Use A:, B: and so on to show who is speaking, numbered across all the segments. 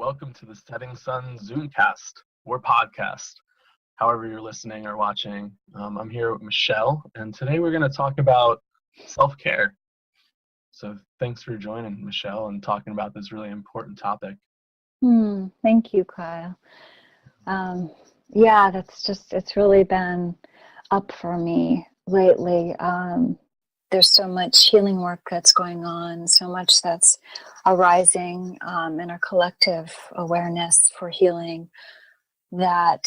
A: Welcome to the Setting Sun Zoomcast or podcast, however you're listening or watching. I'm here with Michelle, and today we're going to talk about self-care. So thanks for joining, Michelle, and talking about this really important topic.
B: Thank you, Kyle. It's really been up for me lately. There's so much healing work that's going on, so much that's arising in our collective awareness for healing, that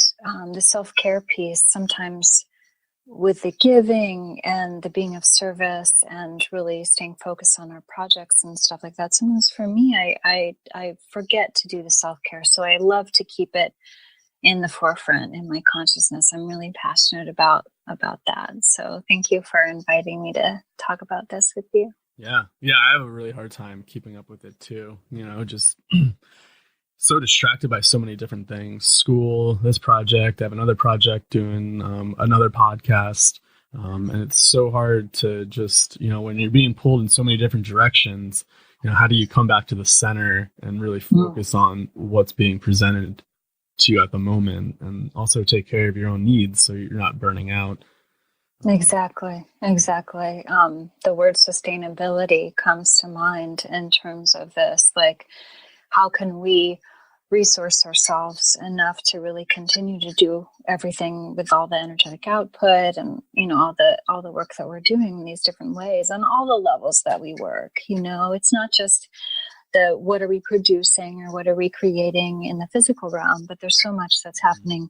B: the self-care piece, sometimes with the giving and the being of service and really staying focused on our projects and stuff like that, sometimes for me, I forget to do the self-care. So I love to keep it in the forefront in my consciousness. I'm really passionate about that. So thank you for inviting me to talk about this with you.
A: Yeah, I have a really hard time keeping up with it too. Just so distracted by so many different things. School, this project, I have another project doing another podcast. And it's so hard to just, when you're being pulled in so many different directions, how do you come back to the center and really focus on what's being presented to you at the moment, and also take care of your own needs so you're not burning out.
B: Exactly. The word sustainability comes to mind in terms of this. Like, how can we resource ourselves enough to really continue to do everything with all the energetic output and, all the work that we're doing in these different ways on all the levels that we work. It's not just what are we producing or what are we creating in the physical realm, but there's so much that's happening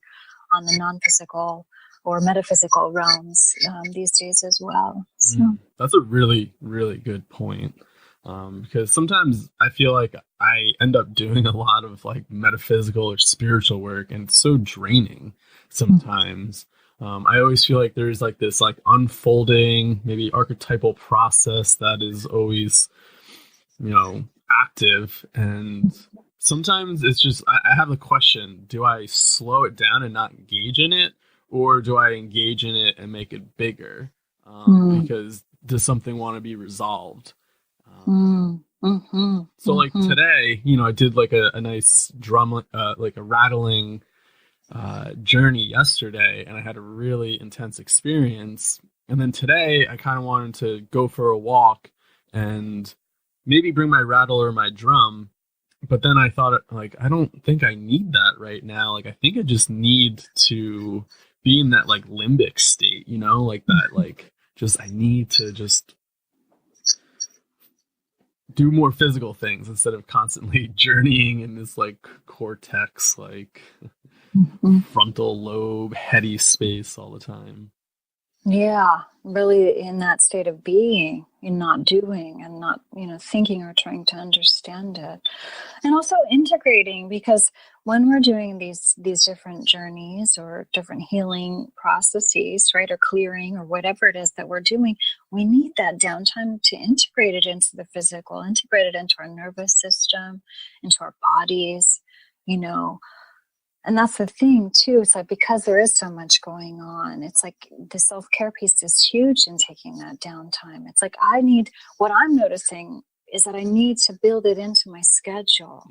B: on the non-physical or metaphysical realms these days as well. So.
A: That's a really, really good point. Because sometimes I feel like I end up doing a lot of like metaphysical or spiritual work, and it's so draining sometimes. I always feel like there's like this like unfolding, maybe archetypal process that is always, active. And sometimes it's just, I have the question, do I slow it down and not engage in it? Or do I engage in it and make it bigger? Because does something want to be resolved? So like today, I did like a nice drum, like a rattling journey yesterday, and I had a really intense experience. And then today I kind of wanted to go for a walk and maybe bring my rattle or my drum. But then I thought, like, I don't think I need that right now. Like, I think I just need to be in that like limbic state, like that, like just, I need to just do more physical things instead of constantly journeying in this like cortex, like frontal lobe, heady space all the time.
B: Yeah, really in that state of being and not doing and not, thinking or trying to understand it. And also integrating, because when we're doing these different journeys or different healing processes, right, or clearing or whatever it is that we're doing, we need that downtime to integrate it into the physical, integrate it into our nervous system, into our bodies, And that's the thing too. It's like, because there is so much going on, it's like the self-care piece is huge in taking that downtime. It's like what I'm noticing is that I need to build it into my schedule.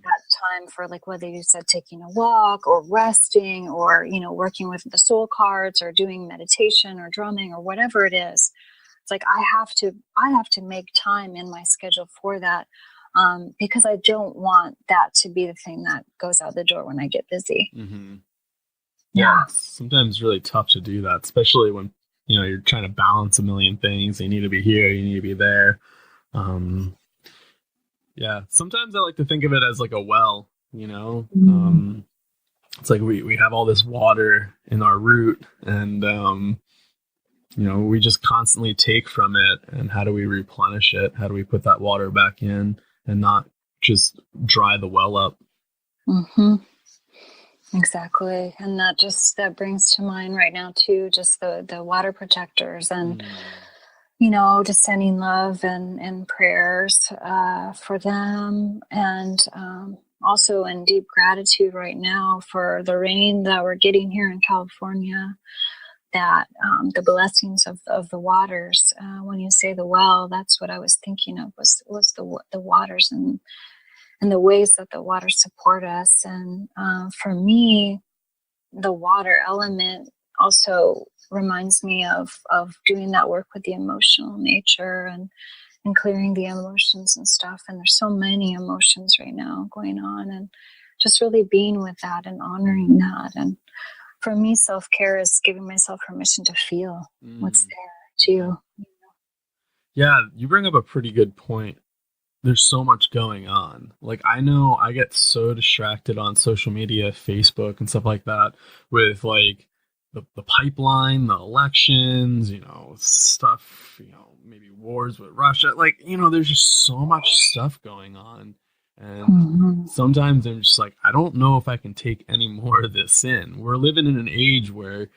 B: That time for, like, whether you said taking a walk or resting or, working with the soul cards or doing meditation or drumming or whatever it is. It's like, I have to make time in my schedule for that. Because I don't want that to be the thing that goes out the door when I get busy.
A: Yeah, sometimes it's really tough to do that, especially when you're trying to balance a million things. You need to be here, you need to be there. Sometimes I like to think of it as like a well. It's like we have all this water in our root, and we just constantly take from it. And how do we replenish it? How do we put that water back in and not just dry the well up?
B: Exactly. And that brings to mind right now too, just the water protectors and, just sending love and prayers for them. And also in deep gratitude right now for the rain that we're getting here in California, that the blessings of the waters. When you say the well, that's what I was thinking of was the waters and and the ways that the water support us. And for me, the water element also reminds me of doing that work with the emotional nature and clearing the emotions and stuff. And there's so many emotions right now going on, and just really being with that and honoring that. And for me, self-care is giving myself permission to feel what's there too.
A: Yeah, you bring up a pretty good point. There's so much going on. Like, I know I get so distracted on social media, Facebook and stuff like that, with like the pipeline, the elections, stuff, maybe wars with Russia. Like, there's just so much stuff going on. And sometimes I'm just like, I don't know if I can take any more of this in. We're living in an age where,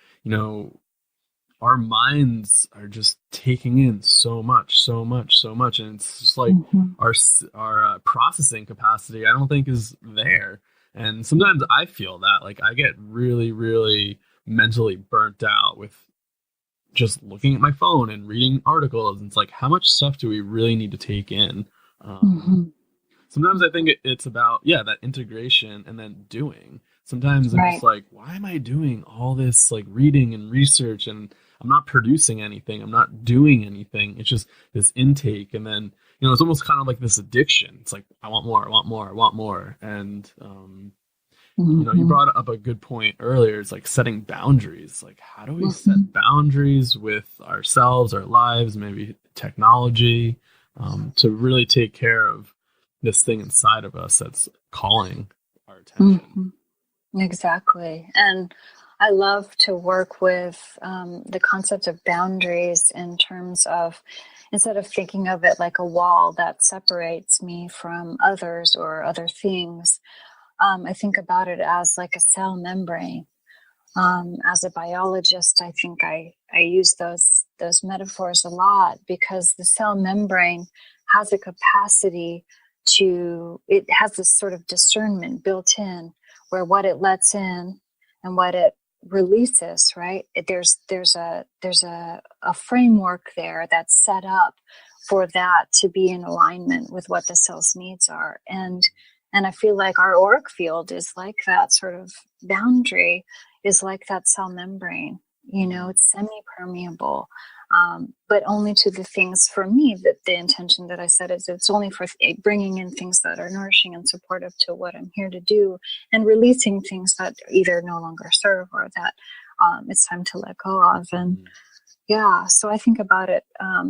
A: our minds are just taking in so much, so much, so much, and it's just like our processing capacity, I don't think, is there. And sometimes I feel that, like, I get really, really mentally burnt out with just looking at my phone and reading articles. And it's like, how much stuff do we really need to take in? Sometimes I think it's about, that integration and then doing. Sometimes I'm just like, why am I doing all this like reading and research, and I'm not producing anything, I'm not doing anything. It's just this intake. And then, it's almost kind of like this addiction. It's like, I want more, I want more, I want more. And, you brought up a good point earlier. It's like setting boundaries. Like, how do we set boundaries with ourselves, our lives, maybe technology, to really take care of this thing inside of us that's calling our attention?
B: Exactly. And I love to work with the concept of boundaries in terms of, instead of thinking of it like a wall that separates me from others or other things, I think about it as like a cell membrane. As a biologist, I think I use those metaphors a lot, because the cell membrane has a capacity it has this sort of discernment built in, where what it lets in and what it releases, right? There's a framework there that's set up for that to be in alignment with what the cell's needs are. And I feel like our auric field is like that sort of boundary, is like that cell membrane. It's semi-permeable. But only to the things, for me, that the intention that I said is it's only for bringing in things that are nourishing and supportive to what I'm here to do, and releasing things that either no longer serve or that it's time to let go of. And so I think about it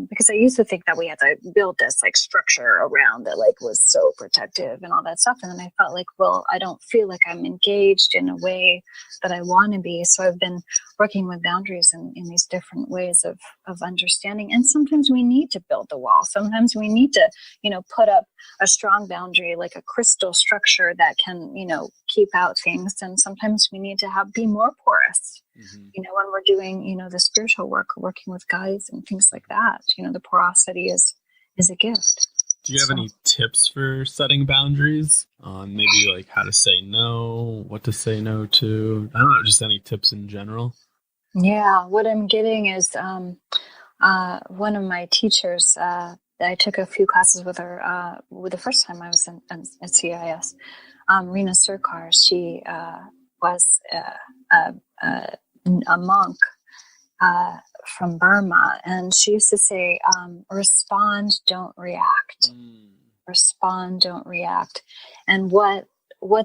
B: because I used to think that we had to build this like structure around that like was so protective and all that stuff. And then I felt like, well, I don't feel like I'm engaged in a way that I want to be. So I've been working with boundaries in these different ways of understanding. And sometimes we need to build the wall. Sometimes we need to, put up a strong boundary, like a crystal structure that can, keep out things. And sometimes we need to be more porous. When we're doing, the spiritual work, working with guides and things like that, the porosity is a gift.
A: Do you have any tips for setting boundaries on maybe like how to say no, what to say no to? I don't know, just any tips in general.
B: Yeah, what I'm getting is one of my teachers, I took a few classes with her the first time I was at CIS, Rena Sarkar. She was a monk from Burma, and she used to say, respond, don't react. Respond, don't react. And what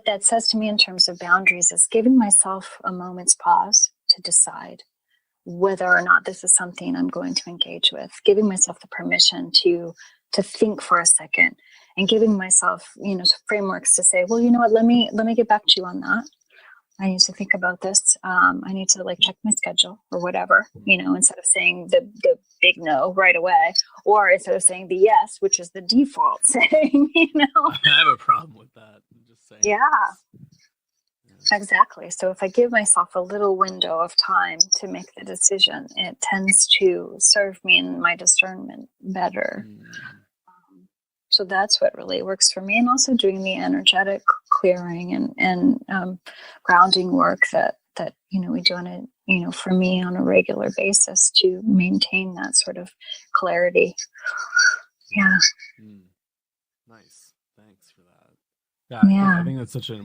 B: that says to me in terms of boundaries is giving myself a moment's pause to decide whether or not this is something I'm going to engage with, giving myself the permission to think for a second, and giving myself, frameworks to say, well, you know what, let me get back to you on that. I need to think about this. I need to check my schedule or whatever, instead of saying the big no right away, or instead of saying the yes, which is the default saying,
A: I have a problem with that. I'm just saying.
B: Yeah. Exactly. So if I give myself a little window of time to make the decision, it tends to serve me in my discernment better. So that's what really works for me. And also doing the energetic clearing and grounding work that we do on a, for me on a regular basis to maintain that sort of clarity. Yeah.
A: Nice. Thanks for that. Yeah, I
B: Yeah.
A: think that's such an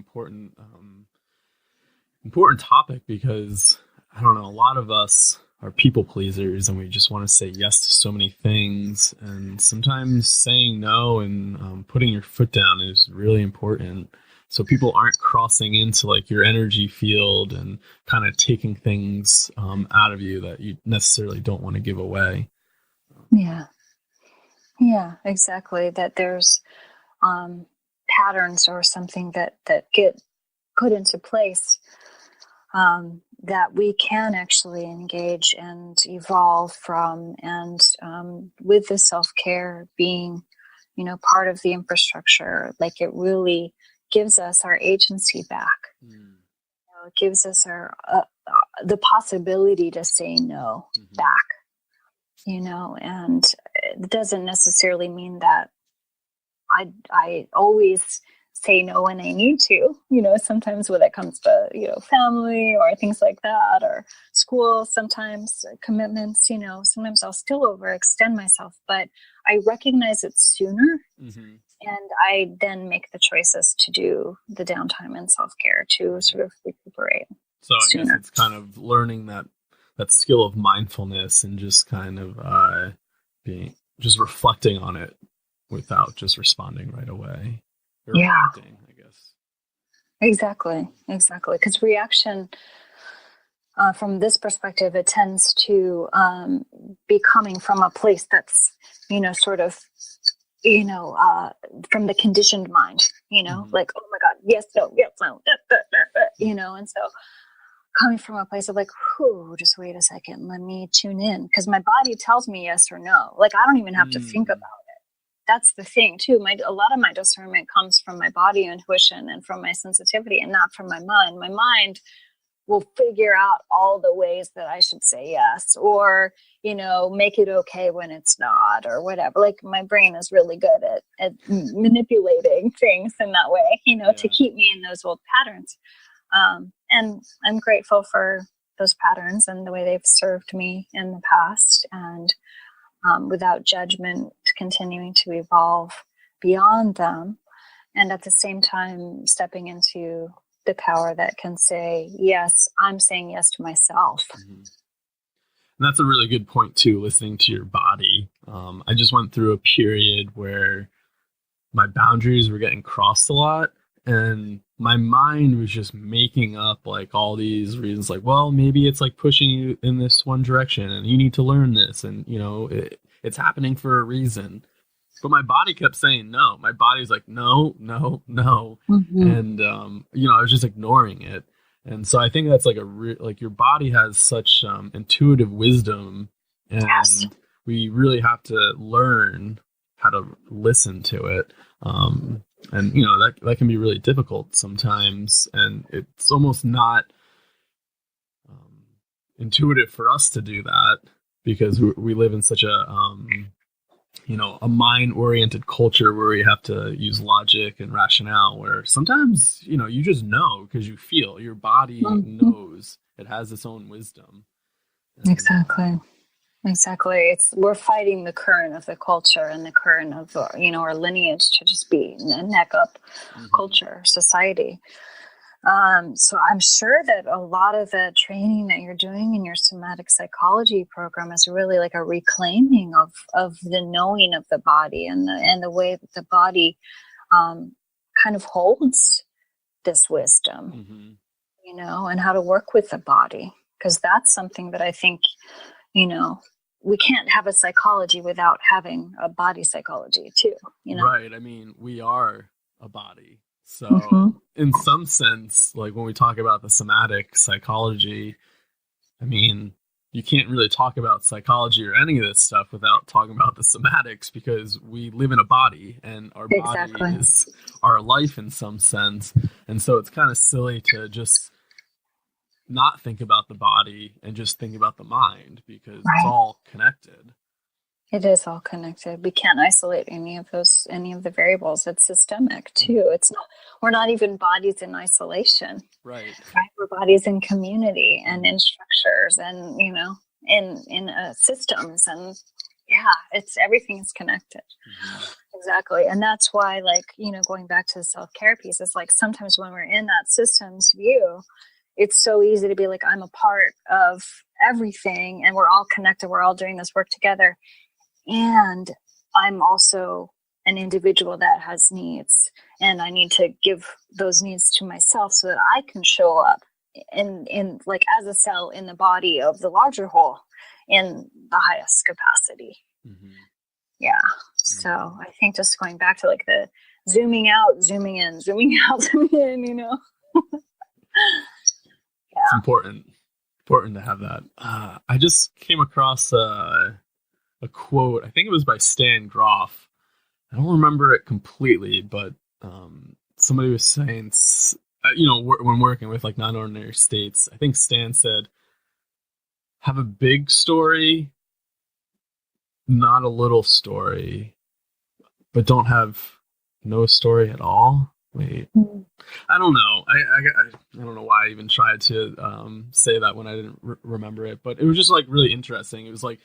A: important topic because I don't know, a lot of us are people pleasers and we just want to say yes to so many things. And sometimes saying no and putting your foot down is really important. So people aren't crossing into like your energy field and kind of taking things out of you that you necessarily don't want to give away.
B: Yeah. Yeah, exactly. That there's patterns or something that get put into place that we can actually engage and evolve from. And with the self-care being, part of the infrastructure, like it really gives us our agency back.
A: Mm.
B: It gives us our the possibility to say no back, and it doesn't necessarily mean that I always say no when I need to, sometimes when it comes to, family or things like that, or school, sometimes commitments, sometimes I'll still overextend myself, but I recognize it sooner.
A: Mm-hmm.
B: And I then make the choices to do the downtime and self-care to sort of recuperate
A: So I guess
B: sooner.
A: it's kind of learning that skill of mindfulness and just kind of being just reflecting on it without just responding right away. Or reacting, I guess.
B: Exactly. Because reaction, from this perspective, it tends to be coming from a place that's, sort of, from the conditioned mind, like, oh my God, yes, no, and so coming from a place of like, whew, just wait a second, let me tune in, because my body tells me yes or no. Like, I don't even have to think about it. That's the thing too. A lot of my discernment comes from my body intuition and from my sensitivity, and not from my mind. My mind will figure out all the ways that I should say yes, or, make it okay when it's not, or whatever. Like, my brain is really good at manipulating things in that way, to keep me in those old patterns. And I'm grateful for those patterns and the way they've served me in the past, and without judgment, continuing to evolve beyond them. And at the same time, stepping into the power that can say, yes, I'm saying yes to myself.
A: Mm-hmm. And that's a really good point too, listening to your body. I just went through a period where my boundaries were getting crossed a lot, and my mind was just making up like all these reasons, like, well, maybe it's like pushing you in this one direction and you need to learn this, and it's happening for a reason. But my body kept saying no. My body's like, no, no, no. And I was just ignoring it. And so I think that's like like your body has such intuitive wisdom, and we really have to learn how to listen to it. And that can be really difficult sometimes, and it's almost not intuitive for us to do that because we live in such a mind-oriented culture where we have to use logic and rationale, where sometimes you just know because you feel your body knows, it has its own wisdom.
B: And exactly we're fighting the current of the culture and the current of our lineage to just be a neck up culture, society. So I'm sure that a lot of the training that you're doing in your somatic psychology program is really like a reclaiming of the knowing of the body and the way that the body kind of holds this wisdom, and how to work with the body. Because that's something that I think, we can't have a psychology without having a body psychology too,
A: Right. I mean, we are a body. So in some sense, like when we talk about the somatic psychology, I mean, you can't really talk about psychology or any of this stuff without talking about the somatics, because we live in a body and our body is our life in some sense. And so it's kind of silly to just not think about the body and just think about the mind, because it's all connected.
B: It is all connected. We can't isolate any of the variables. It's systemic too. It's not, we're not even bodies in isolation.
A: Right.
B: We're bodies in community and in structures and, in systems and Yeah, it's everything is connected.
A: Mm-hmm.
B: Exactly. And that's why, like, going back to the self-care piece, it's like sometimes when we're in that systems view, it's so easy to be like, I'm a part of everything and we're all connected. We're all doing this work together. And I'm also an individual that has needs, and I need to give those needs to myself so that I can show up in like as a cell in the body of the larger whole in the highest capacity.
A: Mm-hmm.
B: Yeah. So I think just going back to like the zooming out, zooming in, zooming out, zooming in, Yeah.
A: It's important to have that. I just came across a quote. I think it was by Stan Groff. I don't remember it completely, but somebody was saying, when working with like non-ordinary states, I think Stan said, have a big story, not a little story, but don't have no story at all. Wait, I don't know. I don't know why I even tried to say that when I didn't remember it, but it was just like really interesting. It was like,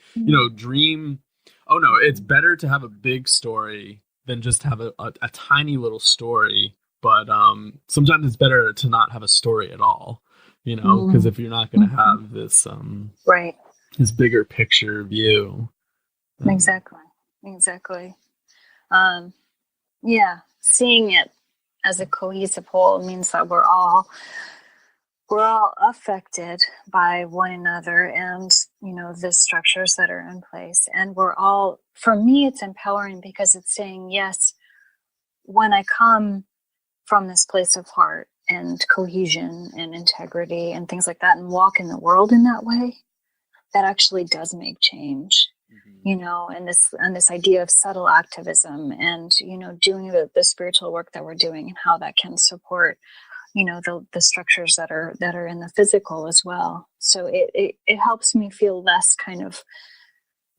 A: dream. Oh no, it's better to have a big story than just have a tiny little story. But sometimes it's better to not have a story at all, because if you're not going to have this
B: Right.
A: this bigger picture view.
B: Exactly. Yeah, seeing it as a cohesive whole means that we're all affected by one another and the structures that are in place, and we're all, for me it's empowering because it's saying, yes, when I come from this place of heart and cohesion and integrity and things like that and walk in the world in that way, that actually does make change. And this idea of subtle activism and doing the spiritual work that we're doing and how that can support the structures that are in the physical as well. So it helps me feel less kind of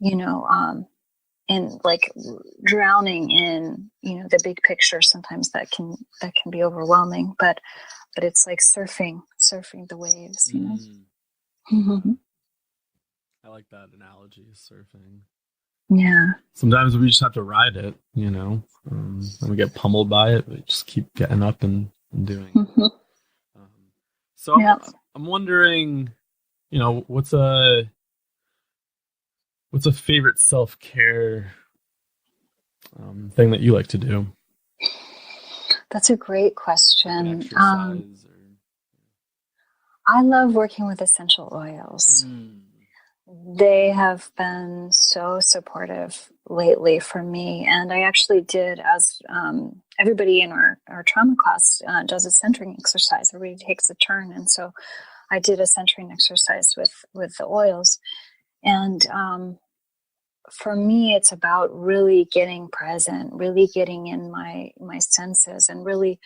B: in like drowning in the big picture. Sometimes that can be overwhelming, but it's like surfing the waves.
A: I like that analogy, surfing.
B: Yeah.
A: Sometimes we just have to ride it, and we get pummeled by it, but just keep getting up and doing it. So yeah. I'm wondering, what's a favorite self-care thing that you like to do?
B: That's a great question.
A: Like exercise
B: I love working with essential oils. They have been so supportive lately for me. And I actually did, as everybody in our trauma class does a centering exercise. Everybody takes a turn. And so I did a centering exercise with the oils. And for me, it's about really getting present, really getting in my senses, and really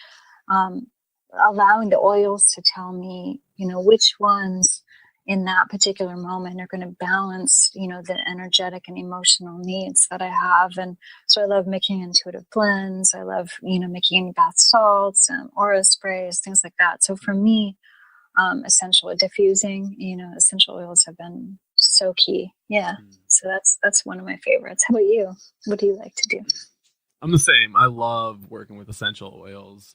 B: allowing the oils to tell me, which ones in that particular moment are going to balance, the energetic and emotional needs that I have. And so I love making intuitive blends. I love, making bath salts and aura sprays, things like that. So for me, essential diffusing, essential oils have been so key. Yeah. So that's one of my favorites. How about you? What do you like to do?
A: I'm the same. I love working with essential oils.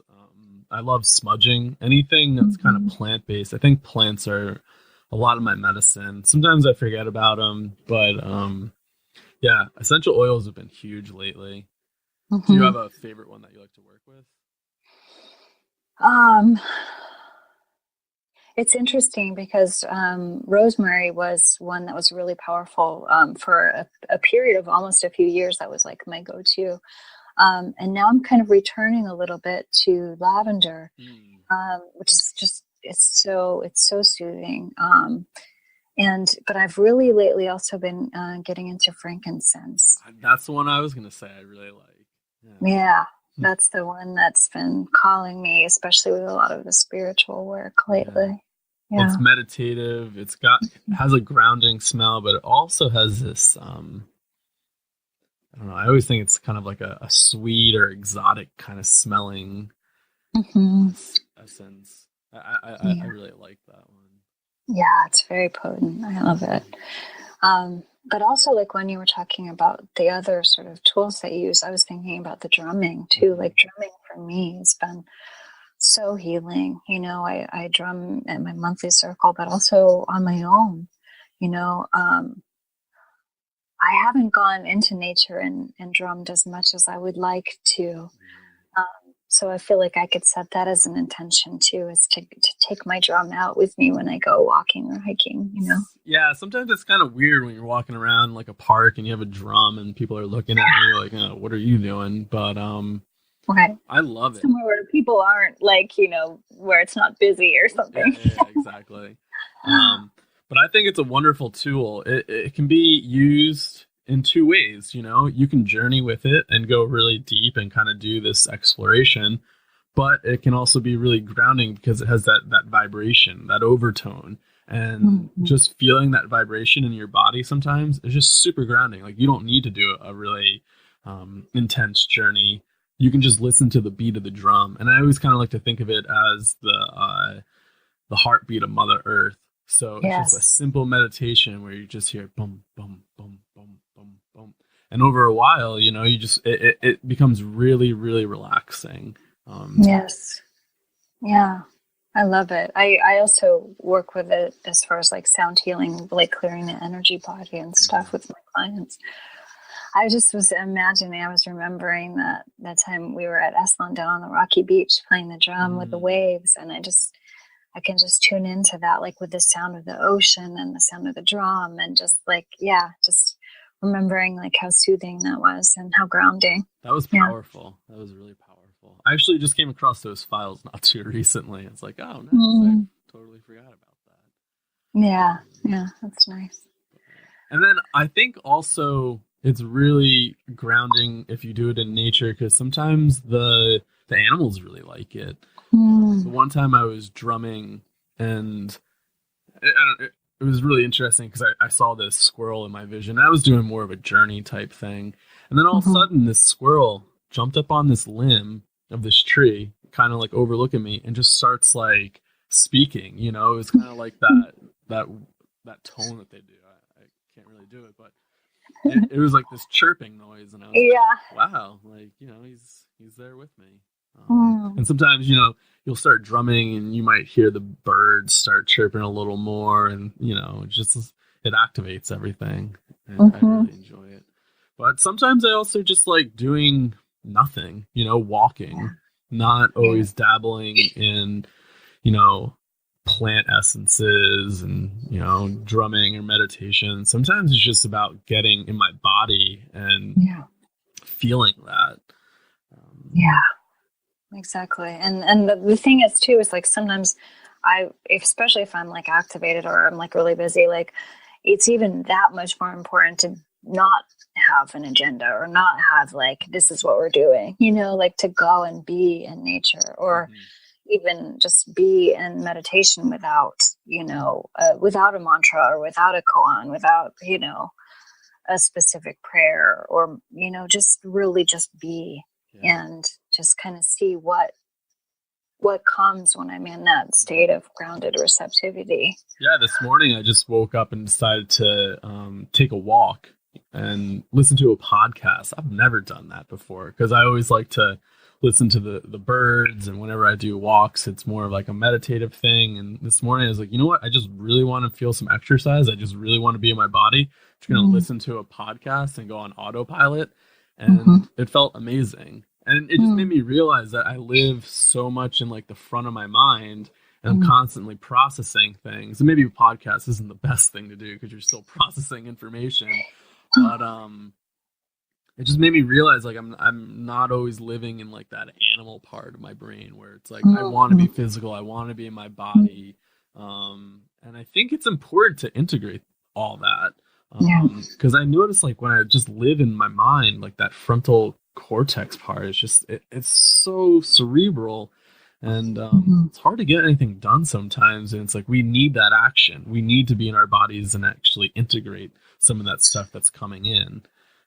A: I love smudging anything that's kind of plant-based. I think plants are a lot of my medicine. Sometimes I forget about them, but yeah, essential oils have been huge lately. Do you have a favorite one that you like to work with?
B: It's interesting because rosemary was one that was really powerful for a period of almost a few years. That was like my go-to. And now I'm kind of returning a little bit to lavender, which is just, it's so soothing. But I've really lately also been getting into frankincense.
A: That's the one I was going to say I really like.
B: Yeah, that's the one that's been calling me, especially with a lot of the spiritual work lately. Yeah.
A: It's meditative. It has a grounding smell, but it also has this, I don't know, I always think it's kind of like a sweet or exotic kind of smelling essence. I really like that one.
B: Yeah, it's very potent. I love it. But also, like when you were talking about the other sort of tools that you use, I was thinking about the drumming too.
A: Mhm.
B: Like drumming for me has been so healing. I drum at my monthly circle, but also on my own. You know, I haven't gone into nature and drummed as much as I would like to. So I feel like I could set that as an intention too, is to take my drum out with me when I go walking or hiking.
A: Yeah, sometimes it's kind of weird when you're walking around like a park and you have a drum and people are looking at you like, oh, what are you doing? But
B: Right.
A: I love it.
B: Somewhere where people aren't like, where it's not busy or
A: Yeah,
B: something.
A: yeah, yeah, exactly. But I think it's a wonderful tool. It can be used in two ways. You can journey with it and go really deep and kind of do this exploration, but it can also be really grounding because it has that vibration, that overtone, and
B: Mhm.
A: just feeling that vibration in your body sometimes is just super grounding. Like you don't need to do a really intense journey. You can just listen to the beat of the drum, and I always kind of like to think of it as the heartbeat of Mother Earth. So it's just a
B: Yes.
A: simple meditation where you just hear boom, boom, boom, boom, boom, boom, and over a while, you just it becomes really, really relaxing.
B: Yes. Yeah. I love it. I also work with it as far as like sound healing, like clearing the energy body and stuff
A: Mhm,
B: with my clients. I just was imagining, I was remembering that time we were at Eslan down on the rocky beach playing the drum with the
A: mm.
B: waves. And I can just tune into that, like with the sound of the ocean and the sound of the drum. And just like, yeah, just remembering like how soothing that was and how grounding.
A: That was
B: Yeah.
A: powerful. That was really powerful. I actually just came across those files not too recently. It's like, oh, nice. I
B: Mm,
A: totally forgot about that.
B: yeah.
A: Um,
B: Yeah. That's nice.
A: And then I think also it's really grounding if you do it in nature because sometimes the animals really like it. The
B: Mm,
A: one time I was drumming and it was really interesting because I saw this squirrel in my vision. I was doing more of a journey type thing, and then all of a
B: hmm
A: sudden this squirrel jumped up on this limb of this tree, kind of like overlooking me, and just starts like speaking. It was kind of like that that tone that they do. I can't really do it, but it was like this chirping noise, and I was like,
B: Yeah.
A: wow, like he's there with me.
B: Mm,
A: And sometimes you'll start drumming, and you might hear the birds start chirping a little more, and it activates everything, and I
B: hmm
A: really enjoy it. But sometimes I also just like doing nothing,
B: Yeah.
A: walking, not
B: Yeah.
A: always dabbling in you know, plant essences and, drumming or meditation. Sometimes it's just about getting in my body and
B: Yeah.
A: feeling that. Um,
B: Yeah. Exactly. And the thing is too is like sometimes especially if I'm like activated or I'm like really busy, like it's even that much more important to not have an agenda or not have like this is what we're doing, like to go and be in nature or
A: mhm.
B: even just be in meditation without, without a mantra or without a koan, without, a specific prayer or, just really just be
A: Yeah.
B: and just kind of see what comes when I'm in that state of grounded receptivity.
A: Yeah, this morning I just woke up and decided to take a walk and listen to a podcast. I've never done that before because I always like to listen to the birds, and whenever I do walks, it's more of like a meditative thing. And this morning I was like, you know what? I just really want to feel some exercise. I just really want to be in my body. Just gonna
B: Mm-hmm.
A: listen to a podcast and go on autopilot,
B: Mm-hmm.
A: and it felt amazing. And it just made me realize that I live so much in like the front of my mind, and I'm
B: Mm-hmm.
A: constantly processing things. And maybe a podcast isn't the best thing to do because you're still processing information. But it just made me realize like I'm not always living in like that animal part of my brain where it's like I want to be
B: Mm-hmm.
A: physical, I want to be in my body. And I think it's important to integrate all that.
B: Yeah.
A: Because I notice like when I just live in my mind, like that frontal cortex part is just it's so cerebral, and
B: Mm-hmm.
A: it's hard to get anything done sometimes. And it's like we need that action. We need to be in our bodies and actually integrate some of that stuff that's coming in.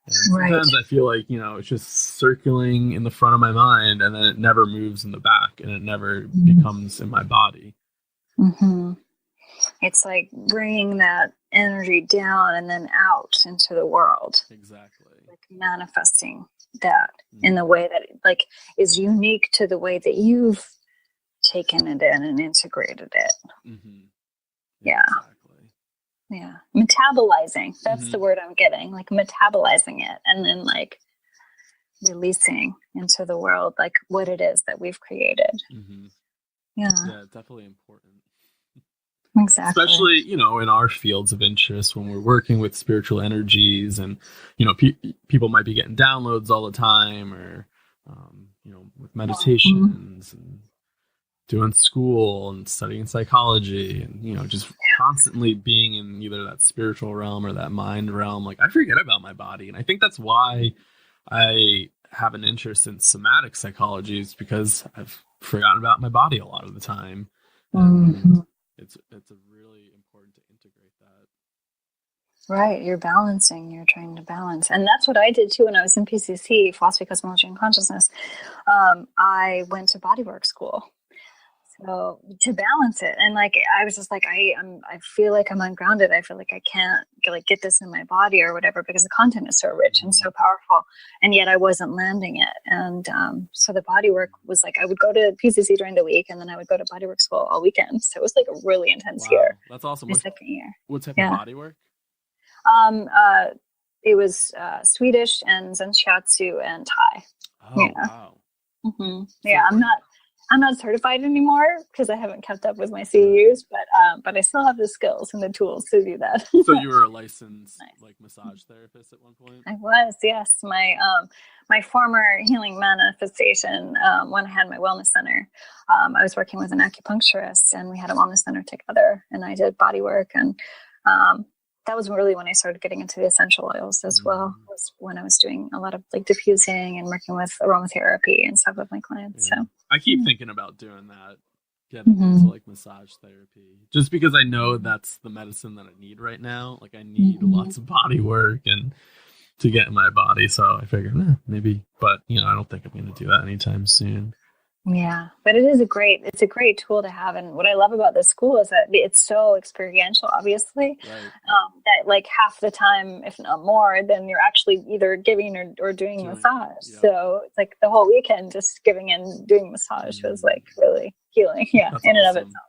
A: And
B: Right.
A: sometimes I feel like, it's just circling in the front of my mind, and then it never moves in the back, and it never
B: Mm-hmm.
A: becomes in my body.
B: Mm-hmm. It's like bringing that energy down and then out into the world,
A: Exactly.
B: like manifesting that in the
A: Mm-hmm.
B: way that like is unique to the way that you've taken it in and integrated it.
A: Mm-hmm. Yeah,
B: Yeah.
A: exactly.
B: Yeah. Metabolizing. That's
A: Mm-hmm.
B: the word I'm getting. Like metabolizing it and then like releasing into the world like what it is that we've created.
A: Mm-hmm.
B: Yeah.
A: Yeah, definitely important.
B: Exactly.
A: Especially, you know, in our fields of interest when we're working with spiritual energies and, you know, people might be getting downloads all the time or, you know, with
B: Mm-hmm.
A: meditations and doing school and studying psychology and, you know, just constantly being in either that spiritual realm or that mind realm. Like I forget about my body. And I think that's why I have an interest in somatic psychology is because I've forgotten about my body a lot of the time. And
B: Mm-hmm.
A: it's a really important to integrate that.
B: Right. You're balancing. You're trying to balance. And that's what I did too when I was in PCC, philosophy, cosmology, and consciousness. I went to bodywork school. So to balance it, and like I was just like I feel like I'm ungrounded. I feel like I can't like get this in my body or whatever because the content is so rich and
A: Mm-hmm.
B: so powerful, and yet I wasn't landing it. And so the body work was like I would go to PCC during the week, and then I would go to bodywork school all weekend. So it was like a really intense year,
A: Wow, that's awesome.
B: my second year.
A: What type of
B: Yeah.
A: body work?
B: Um, uh, it was Swedish and Zen Shiatsu and Thai.
A: Oh,
B: Yeah.
A: wow.
B: Yeah,
A: So
B: I'm not certified anymore because I haven't kept up with my CEUs, but I still have the skills and the tools to do that.
A: so you were a licensed
B: Nice.
A: like massage therapist at one point?
B: I was, yes. My former healing manifestation, when I had my wellness center, I was working with an acupuncturist, and we had a wellness center together, and I did body work, and that was really when I started getting into the essential oils as well.
A: Mm-hmm.
B: Was when I was doing a lot of like diffusing and working with aromatherapy and stuff with my clients.
A: Yeah.
B: So
A: I keep thinking about doing that, getting into like massage therapy, just because I know that's the medicine that I need right now. Like I need
B: Mm-hmm.
A: lots of body work and to get in my body. So I figured maybe, but you know, I don't think I'm going to do that anytime soon.
B: Yeah, but it's a great tool to have. And what I love about this school is that it's so experiential, obviously,
A: Right.
B: that like half the time, if not more, then you're actually either giving or doing massage.
A: Yeah.
B: So it's like the whole weekend just giving and doing massage was like really healing. Yeah,
A: That's
B: in and of
A: awesome.
B: itself.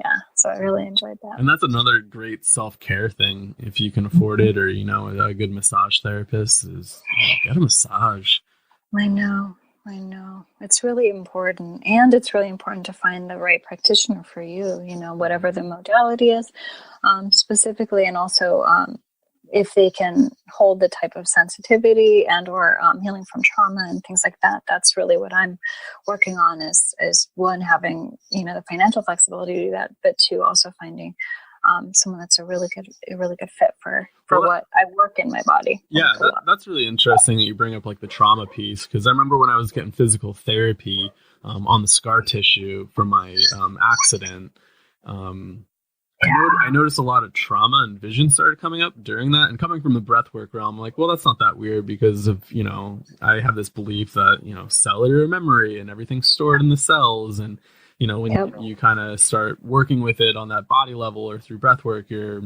B: Yeah, so I really enjoyed that.
A: And that's another great self-care thing if you can afford it, or you know, a good massage therapist is get a massage.
B: I know. I know. It's really important. And it's really important to find the right practitioner for you, you know, whatever the modality is, specifically. And also, if they can hold the type of sensitivity and or healing from trauma and things like that, that's really what I'm working on is one, having, you know, the financial flexibility to do that, but two, also finding someone that's a really good fit for what I work in my body.
A: Yeah, that's really interesting that you bring up like the trauma piece, because I remember when I was getting physical therapy on the scar tissue from my accident. I noticed a lot of trauma and vision started coming up during that, and coming from the breathwork realm, I'm like, well, that's not that weird because of, you know, I have this belief that, you know, cellular memory and everything's stored in the cells. And, you know, when you kind of start working with it on that body level or through breathwork, you're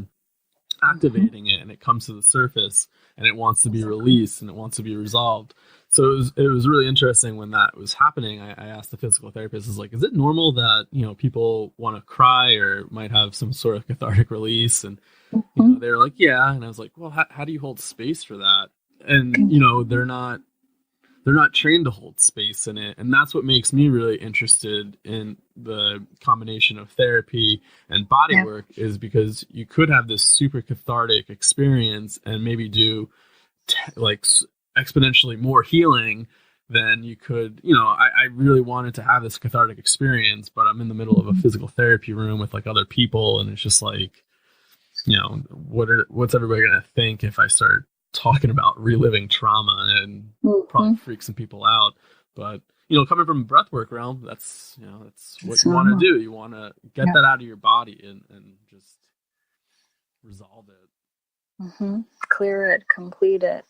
A: activating it and it comes to the surface and it wants to be released and it wants to be resolved. So it was really interesting when that was happening. I asked the physical therapist, is like, is it normal that, you know, people want to cry or might have some sort of cathartic release? And, you know, they were like, yeah. And I was like, well, how do you hold space for that? And, you know, they're not trained to hold space in it. And that's what makes me really interested in the combination of therapy and body work, is because you could have this super cathartic experience and maybe do like exponentially more healing than you could, you know. I really wanted to have this cathartic experience, but I'm in the middle of a physical therapy room with like other people. And it's just like, you know, what's everybody going to think if I start talking about reliving trauma, and probably freak some people out. But, you know, coming from a breathwork realm, that's, you know, that's what you want to do. You want to get that out of your body and just resolve it.
B: Clear it, complete it.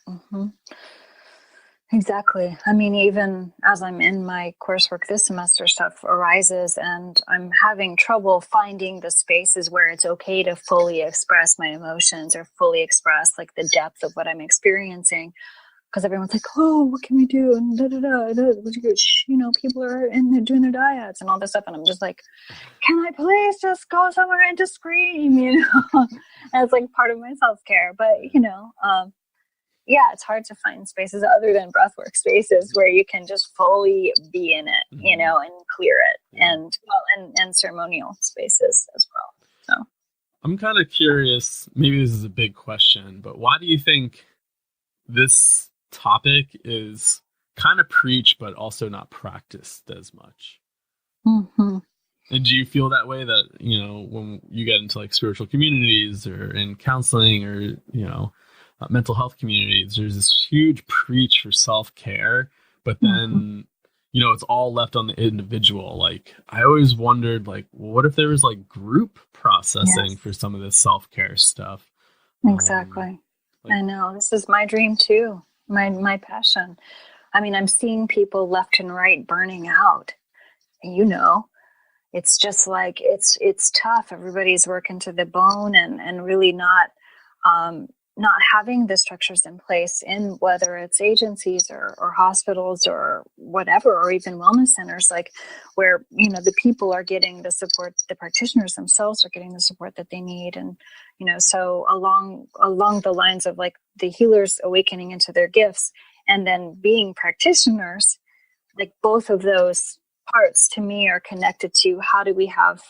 B: Exactly. I mean, even as I'm in my coursework this semester, stuff arises and I'm having trouble finding the spaces where it's okay to fully express my emotions or fully express like the depth of what I'm experiencing. Because everyone's like, oh, what can we do? And da da da, da. You know, people are in there doing their diets and all this stuff. And I'm just like, can I please just go somewhere and just scream, you know? As like part of my self care. But, you know, yeah, it's hard to find spaces other than breathwork spaces where you can just fully be in it, you know, and clear it, and well, and ceremonial spaces as well. So
A: I'm kind of curious, maybe this is a big question, but why do you think this topic is kind of preached but also not practiced as much?
B: mm-hmm.
A: And do you feel that way, that, you know, when you get into like spiritual communities or in counseling or, you know, mental health communities, there's this huge preach for self-care, but then, you know, it's all left on the individual. Like, I always wondered, like, well, what if there was like group processing for some of this self-care stuff?
B: Exactly. I know, this is my dream too, my passion. I mean, I'm seeing people left and right burning out, you know. It's just like it's tough. Everybody's working to the bone and really not having the structures in place in whether it's agencies or hospitals or whatever, or even wellness centers, like where, you know, the people are getting the support, the practitioners themselves are getting the support that they need. And, you know, so along the lines of like the healers awakening into their gifts and then being practitioners, like both of those parts to me are connected to how do we have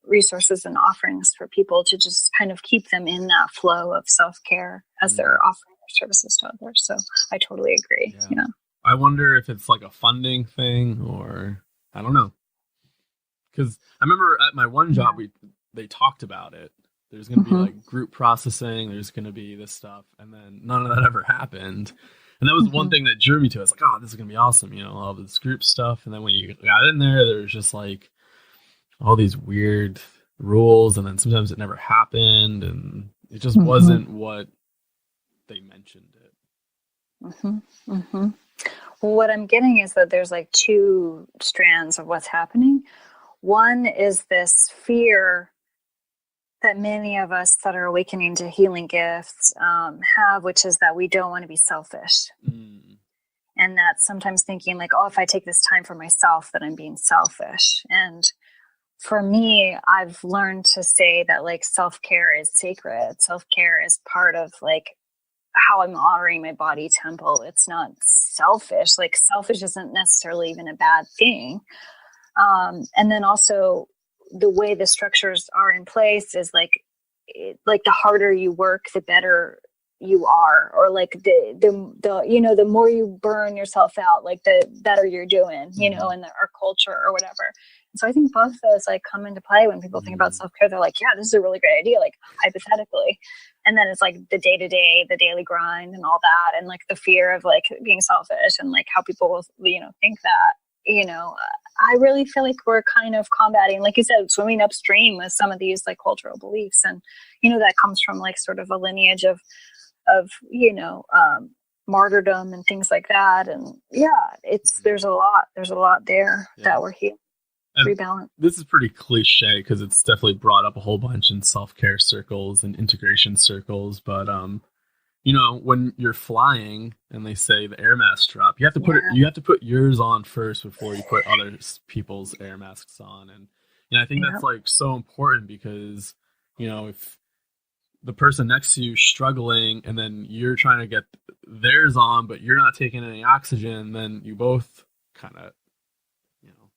B: resources and offerings for people to just kind of keep them in that flow of self-care as they're offering their services to others. So I totally agree. Yeah.
A: I wonder if it's like a funding thing, or I don't know. Because I remember at my one job, they talked about it. There's going to be like group processing. There's going to be this stuff. And then none of that ever happened. And that was one thing that drew me to it. It's like, oh, this is going to be awesome, you know, all this group stuff. And then when you got in there was just like all these weird rules. And then sometimes it never happened. And it just wasn't what they mentioned it.
B: Well, what I'm getting is that there's like two strands of what's happening. One is this fear that many of us that are awakening to healing gifts have, which is that we don't want to be selfish. And that's sometimes thinking like, oh, if I take this time for myself, then I'm being selfish. And for me, I've learned to say that like self-care is sacred. Self-care is part of like how I'm honoring my body temple. It's not selfish. Like selfish isn't necessarily even a bad thing. And then also the way the structures are in place is like the harder you work, the better you are, or like the you know, the more you burn yourself out, like the better you're doing, you know, in our culture or whatever. And so I think both of those like come into play when people think about self-care. They're like, yeah, this is a really great idea, like hypothetically. And then it's like the day-to-day, the daily grind and all that, and like the fear of like being selfish and like how people will, you know, think that, you know. I really feel like we're kind of combating, like you said, swimming upstream with some of these like cultural beliefs. And, you know, that comes from like sort of a lineage of, you know, martyrdom and things like that. And yeah, there's a lot there that we're here. Rebalance.
A: This is pretty cliche because it's definitely brought up a whole bunch in self-care circles and integration circles. But, you know, when you're flying and they say the air mask drop, you have to put you have to put yours on first before you put other people's air masks on. And I think that's like so important because, you know, if the person next to you is struggling and then you're trying to get theirs on, but you're not taking any oxygen, then you both kind of, you know.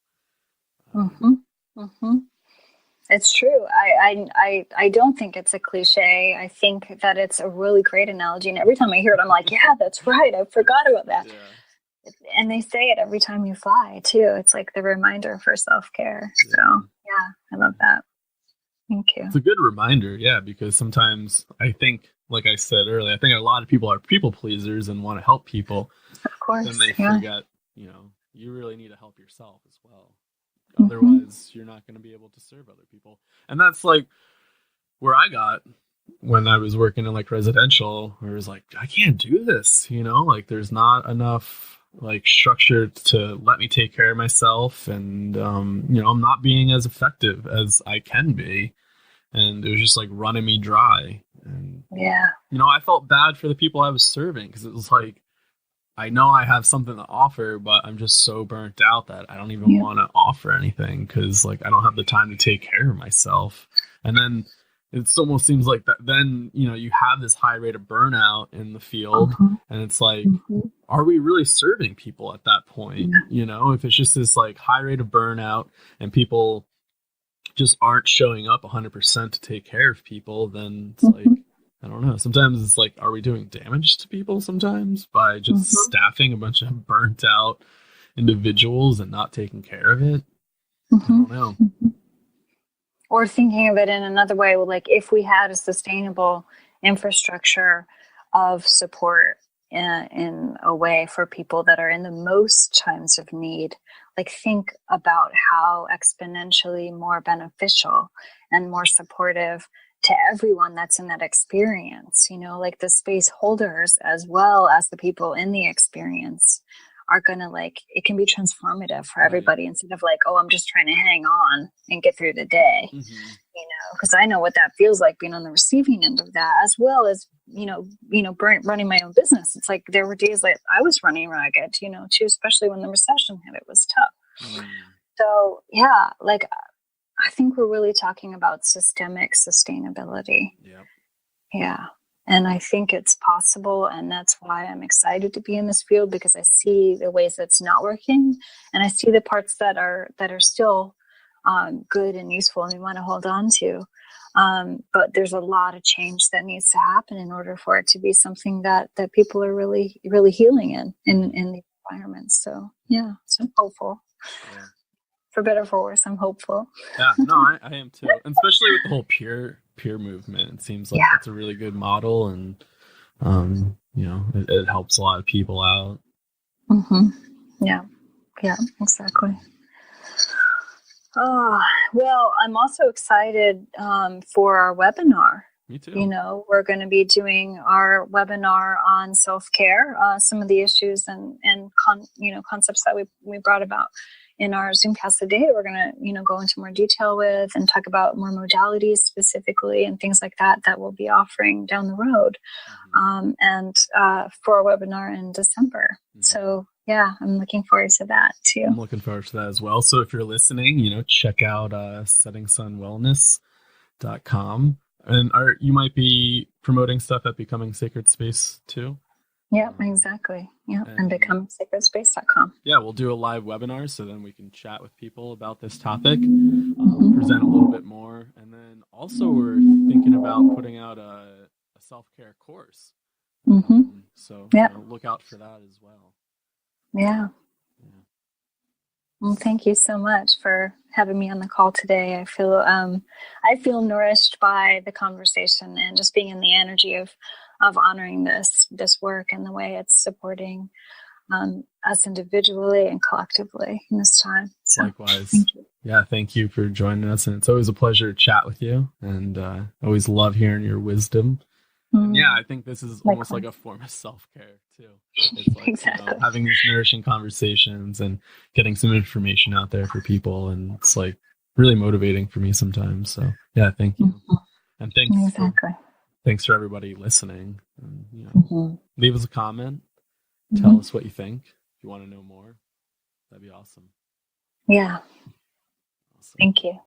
B: It's true. I don't think it's a cliche. I think that it's a really great analogy. And every time I hear it, I'm like, yeah, that's right. I forgot about that. Yeah. And they say it every time you fly too. It's like the reminder for self-care. Yeah. So yeah, I love that. Thank you.
A: It's a good reminder. Yeah. Because sometimes I think, like I said earlier, I think a lot of people are people pleasers and want to help people.
B: Of course.
A: Then they forget, you know, you really need to help yourself as well. Otherwise, you're not going to be able to serve other people. And that's like where I got when I was working in like residential, where it was like, I can't do this, like there's not enough like structure to let me take care of myself. And, I'm not being as effective as I can be. And it was just like running me dry. And,
B: Yeah.
A: I felt bad for the people I was serving because it was like, I know I have something to offer, but I'm just so burnt out that I don't even want to offer anything because like I don't have the time to take care of myself. And then it almost seems like that then, you have this high rate of burnout in the field, and it's like, are we really serving people at that point? If it's just this like high rate of burnout and people just aren't showing up 100% to take care of people, then it's like, I don't know. Sometimes it's like, are we doing damage to people sometimes by just staffing a bunch of burnt out individuals and not taking care of it? I don't know.
B: Or thinking of it in another way, like if we had a sustainable infrastructure of support in a way for people that are in the most times of need, like think about how exponentially more beneficial and more supportive to everyone that's in that experience, like the space holders as well as the people in the experience are going to like, it can be transformative for everybody instead of like, oh, I'm just trying to hang on and get through the day, because I know what that feels like being on the receiving end of that, as well as, running my own business. It's like, there were days like I was running ragged, too, especially when the recession hit, it was tough. So yeah, like, I think we're really talking about systemic sustainability. Yeah. And I think it's possible. And that's why I'm excited to be in this field, because I see the ways that's not working. And I see the parts that are still good and useful and we want to hold on to. But there's a lot of change that needs to happen in order for it to be something that people are really, really healing in the environments. So yeah, so I'm hopeful. Yeah. For better or for worse, I'm hopeful.
A: Yeah, no, I am too. And especially with the whole peer movement. It seems like it's a really good model, and it helps a lot of people out.
B: Yeah, exactly. Oh, well, I'm also excited for our webinar.
A: Me too.
B: We're going to be doing our webinar on self-care, some of the issues and concepts that we brought about in our Zoomcast today. We're going to, go into more detail with and talk about more modalities specifically and things like that we'll be offering down the road. And for our webinar in December. So yeah, I'm looking forward to that too.
A: I'm looking forward to that as well. So if you're listening, check out settingsunwellness.com. And you might be promoting stuff at Becoming Sacred Space too.
B: Yeah, exactly. Yeah, and becomesacridspace.com.
A: Yeah, we'll do a live webinar so then we can chat with people about this topic, present a little bit more. And then also we're thinking about putting out a self-care course. So look out for that as well.
B: Yeah. Well, thank you so much for having me on the call today. I feel nourished by the conversation and just being in the energy of honoring this work and the way it's supporting us individually and collectively in this time. So,
A: likewise. Thank you for joining us. And it's always a pleasure to chat with you. And I always love hearing your wisdom. And I think this is almost like a form of self-care too. It's like
B: exactly.
A: Having these nourishing conversations and getting some information out there for people, and it's like really motivating for me sometimes. So thank you. And thanks for everybody listening. And, leave us a comment. Tell us what you think. If you want to know more, that'd be awesome.
B: Yeah.
A: Awesome.
B: Thank you.